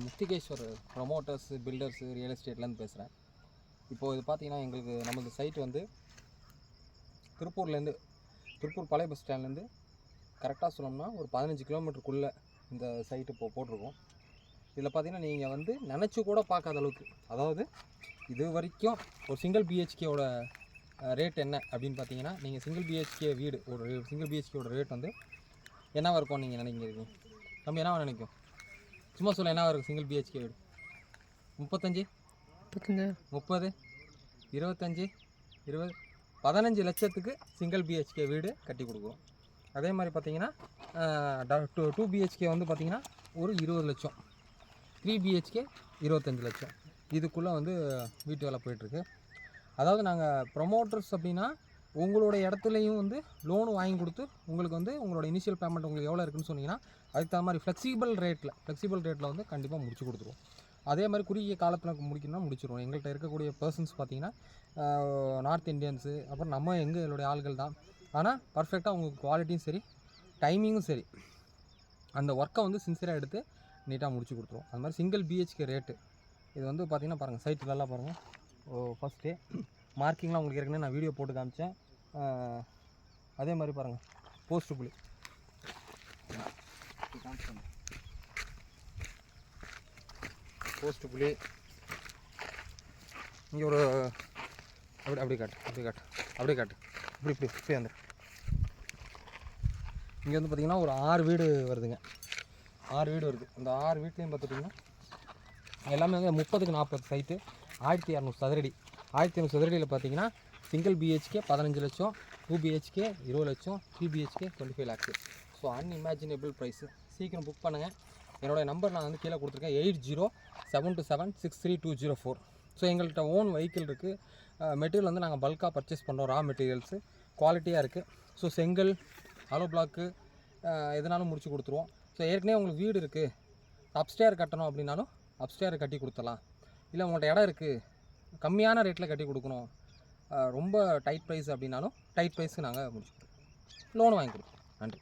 முக்திகேஸ்வர் promoters builders real எஸ்டேட்லேருந்து பேசுகிறேன். இப்போது இது பார்த்தீங்கன்னா எங்களுக்கு நமது சைட் வந்து திருப்பூர் பழைய பஸ் ஸ்டாண்ட்லேருந்து கரெக்டாக சொல்லணும்னா ஒரு 15 கிலோமீட்டருக்குள்ளே இந்த சைட்டு இப்போ போட்டிருக்கோம். இதில் பார்த்தீங்கன்னா நீங்கள் வந்து நினச்சி கூட பார்க்காத அளவுக்கு, அதாவது இது வரைக்கும் ஒரு சிங்கிள் பிஹெச்கேவோட ரேட் என்ன அப்படின்னு பார்த்தீங்கன்னா, நீங்கள் சிங்கிள் பிஹெச்கே வீடு ஒரு சிங்கிள் பிஹெச்கேவோட ரேட் வந்து என்னவாக இருக்கும் நீங்கள் நினைக்கிறீங்க? நம்ம என்னவா நினைக்கும்? சும்மா சொல்ல என்னவாக இருக்கும் சிங்கிள் பிஹெச்கே வீடு? 35 30 25 20 15 லட்சத்துக்கு சிங்கிள் பிஹெச்கே வீடு கட்டி கொடுக்குறோம். அதே மாதிரி பார்த்தீங்கன்னா 2 பிஹெச்கே வந்து பார்த்திங்கன்னா ஒரு 20 லட்சம், 3 பிஹெச்கே 25 லட்சம், இதுக்குள்ளே வந்து வீட்டு வேலை போயிட்டுருக்கு. அதாவது நாங்கள் ப்ரொமோட்டர்ஸ் அப்படின்னா உங்களோட இடத்துலையும் வந்து லோனு வாங்கி கொடுத்து உங்களுக்கு வந்து உங்களோட இனிஷியல் பேமெண்ட் உங்களுக்கு எவ்வளோ இருக்குன்னு சொன்னீங்கன்னா அதுக்கு தகுந்த மாதிரி ஃப்ளெக்சிபிள் ரேட்டில் வந்து கண்டிப்பாக முடிச்சு கொடுத்துருவோம். அதே மாதிரி குறுகிய காலத்தில் முடிக்கணும்னா முடிச்சிடுவோம். எங்கள்கிட்ட இருக்கக்கூடிய பர்சன்ஸ் பார்த்திங்கன்னா நார்த் இந்தியன்ஸு, அப்புறம் நம்ம எங்களுடைய ஆள்கள் தான். ஆனால் பர்ஃபெக்டாக உங்களுக்கு குவாலிட்டியும் சரி டைமிங்கும் சரி அந்த ஒர்க்கை வந்து சின்சியராக எடுத்து நீட்டாக முடிச்சு கொடுத்துருவோம். அது மாதிரி சிங்கிள் பிஹெச்கே ரேட்டு இது வந்து பார்த்திங்கன்னா பாருங்கள், சைட்டுலலாம் பாருங்கள். ஃபஸ்ட்டு மார்க்கிங்லாம் உங்களுக்கு ஏற்கனவே நான் வீடியோ போட்டு காமிச்சேன். அதே மாதிரி பாருங்கள், போஸ்ட் புள்ளி இங்கே ஒரு அப்படியே காட்டு இப்படி வந்து இங்கே வந்து பார்த்திங்கன்னா ஒரு 6 வீடு வருதுங்க. 6 வீடு வருது. அந்த 6 வீட்லேயும் பார்த்துட்டிங்கன்னா எல்லாமே வந்து 30க்கு 40 சைட்டு, 1200 சதுரடி. 1200 சதுரடியில் பார்த்தீங்கன்னா சிங்கிள் பிஹெச்கே 15 லட்சம், 2 பிஹெச்கே 20 லட்சம், 3 BHK 25 lakhs. So unimaginable price. சீக்கிரம் புக் பண்ணுங்கள். என்னோடய நம்பர் நான் வந்து கீழே கொடுத்துருக்கேன், 8072763204. ஸோ எங்கள்கிட்ட ஓன் வெஹிக்கிள் இருக்குது. மெட்டீரியல் வந்து நாங்கள் பல்காக பர்ச்சேஸ் பண்ணுறோம். ரா மெட்டீரியல்ஸு குவாலிட்டியாக இருக்குது. ஸோ செங்கல், ஹலோ பிளாக்கு எதுனாலும் முடிச்சு கொடுத்துருவோம். ஸோ ஏற்கனவே உங்களுக்கு வீடு இருக்குது, அப்ஸ்டேர் கட்டணும் அப்படின்னாலும் அப்ஸ்டேர் கட்டி கொடுத்துடலாம். இல்லை உங்கள்கிட்ட இடம் இருக்குது, கம்மியான ரேட்டில் கட்டி கொடுக்கணும், ரொம்ப டைட் ப்ரைஸ் அப்படின்னாலும் டைட் ப்ரைஸுக்கு நாங்கள் முடிச்சு கொடுப்போம். லோன் வாங்கி கொடுப்போம். நன்றி.